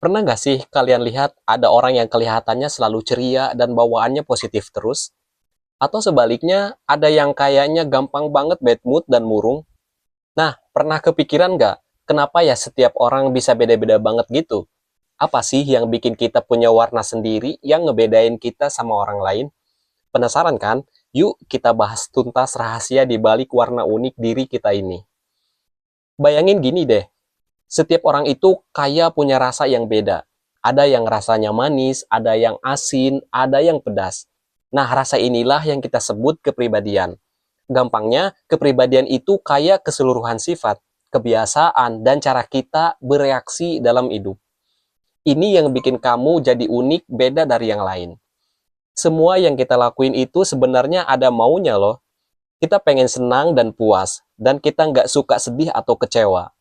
Pernah nggak sih kalian lihat ada orang yang kelihatannya selalu ceria dan bawaannya positif terus? Atau sebaliknya, ada yang kayaknya gampang banget bad mood dan murung? Nah, pernah kepikiran nggak, kenapa ya setiap orang bisa beda-beda banget gitu? Apa sih yang bikin kita punya warna sendiri yang ngebedain kita sama orang lain? Penasaran kan? Yuk kita bahas tuntas rahasia di balik warna unik diri kita ini. Bayangin gini deh, setiap orang itu kayak punya rasa yang beda. Ada yang rasanya manis, ada yang asin, ada yang pedas. Nah, rasa inilah yang kita sebut kepribadian. Gampangnya, kepribadian itu kayak keseluruhan sifat, kebiasaan, dan cara kita bereaksi dalam hidup. Ini yang bikin kamu jadi unik, beda dari yang lain. Semua yang kita lakuin itu sebenarnya ada maunya loh. Kita pengen senang dan puas, dan kita nggak suka sedih atau kecewa.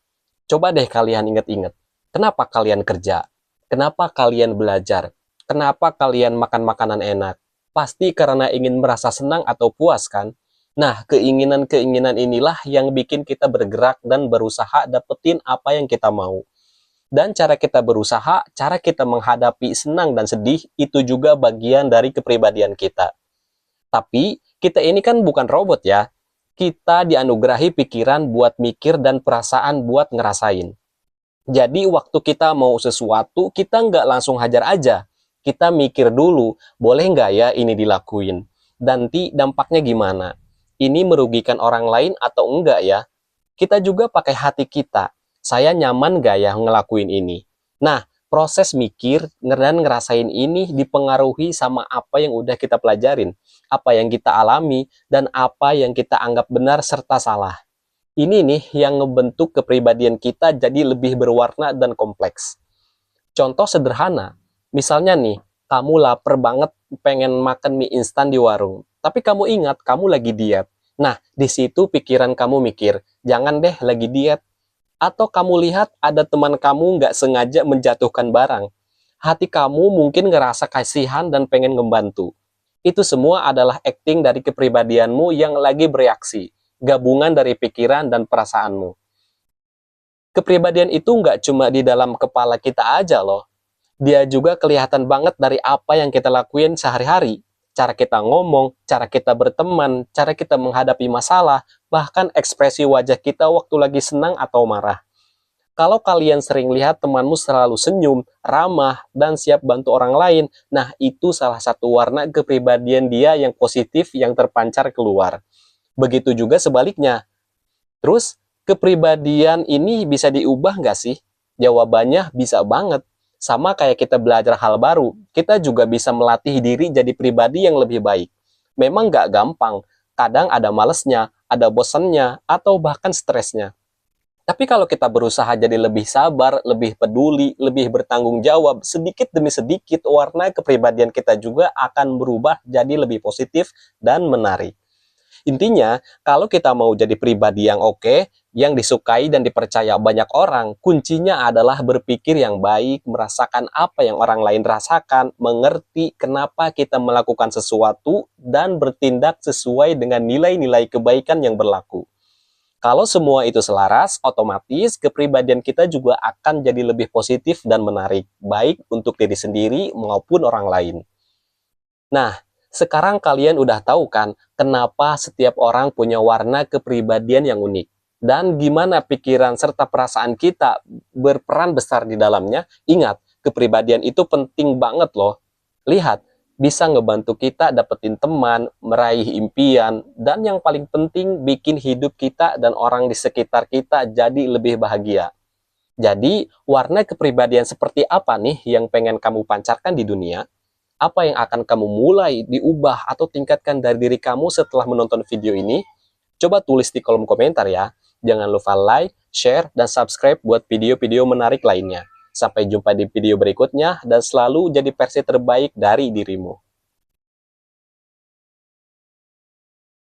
Coba deh kalian inget-inget, kenapa kalian kerja? Kenapa kalian belajar? Kenapa kalian makan makanan enak? Pasti karena ingin merasa senang atau puas kan? Nah, keinginan-keinginan inilah yang bikin kita bergerak dan berusaha dapetin apa yang kita mau. Dan cara kita berusaha, cara kita menghadapi senang dan sedih, itu juga bagian dari kepribadian kita. Tapi, kita ini kan bukan robot ya. Kita dianugerahi pikiran buat mikir dan perasaan buat ngerasain. Jadi waktu kita mau sesuatu, kita nggak langsung hajar aja. Kita mikir dulu, boleh nggak ya ini dilakuin? Nanti dampaknya gimana? Ini merugikan orang lain atau enggak ya? Kita juga pakai hati kita. Saya nyaman nggak ya ngelakuin ini? Nah, proses mikir dan ngerasain ini dipengaruhi sama apa yang udah kita pelajarin, apa yang kita alami, dan apa yang kita anggap benar serta salah. Ini nih yang ngebentuk kepribadian kita jadi lebih berwarna dan kompleks. Contoh sederhana, misalnya nih, kamu lapar banget pengen makan mie instan di warung, tapi kamu ingat kamu lagi diet. Nah, di situ pikiran kamu mikir, jangan deh lagi diet. Atau kamu lihat ada teman kamu nggak sengaja menjatuhkan barang. Hati kamu mungkin ngerasa kasihan dan pengen ngebantu. Itu semua adalah acting dari kepribadianmu yang lagi bereaksi, gabungan dari pikiran dan perasaanmu. Kepribadian itu nggak cuma di dalam kepala kita aja loh. Dia juga kelihatan banget dari apa yang kita lakuin sehari-hari. Cara kita ngomong, cara kita berteman, cara kita menghadapi masalah, bahkan ekspresi wajah kita waktu lagi senang atau marah. Kalau kalian sering lihat temanmu selalu senyum, ramah, dan siap bantu orang lain, nah itu salah satu warna kepribadian dia yang positif yang terpancar keluar. Begitu juga sebaliknya. Terus, kepribadian ini bisa diubah nggak sih? Jawabannya bisa banget. Sama kayak kita belajar hal baru, kita juga bisa melatih diri jadi pribadi yang lebih baik. Memang nggak gampang, kadang ada malesnya, ada bosannya, atau bahkan stresnya. Tapi kalau kita berusaha jadi lebih sabar, lebih peduli, lebih bertanggung jawab, sedikit demi sedikit warna kepribadian kita juga akan berubah jadi lebih positif dan menarik. Intinya, kalau kita mau jadi pribadi yang oke, yang disukai dan dipercaya banyak orang, kuncinya adalah berpikir yang baik, merasakan apa yang orang lain rasakan, mengerti kenapa kita melakukan sesuatu, dan bertindak sesuai dengan nilai-nilai kebaikan yang berlaku. Kalau semua itu selaras, otomatis kepribadian kita juga akan jadi lebih positif dan menarik, baik untuk diri sendiri maupun orang lain. Nah, sekarang kalian udah tahu kan kenapa setiap orang punya warna kepribadian yang unik. Dan gimana pikiran serta perasaan kita berperan besar di dalamnya. Ingat, kepribadian itu penting banget loh. Lihat, bisa ngebantu kita dapetin teman, meraih impian, dan yang paling penting bikin hidup kita dan orang di sekitar kita jadi lebih bahagia. Jadi, warna kepribadian seperti apa nih yang pengen kamu pancarkan di dunia? Apa yang akan kamu mulai diubah atau tingkatkan dari diri kamu setelah menonton video ini? Coba tulis di kolom komentar ya. Jangan lupa like, share, dan subscribe buat video-video menarik lainnya. Sampai jumpa di video berikutnya dan selalu jadi versi terbaik dari dirimu.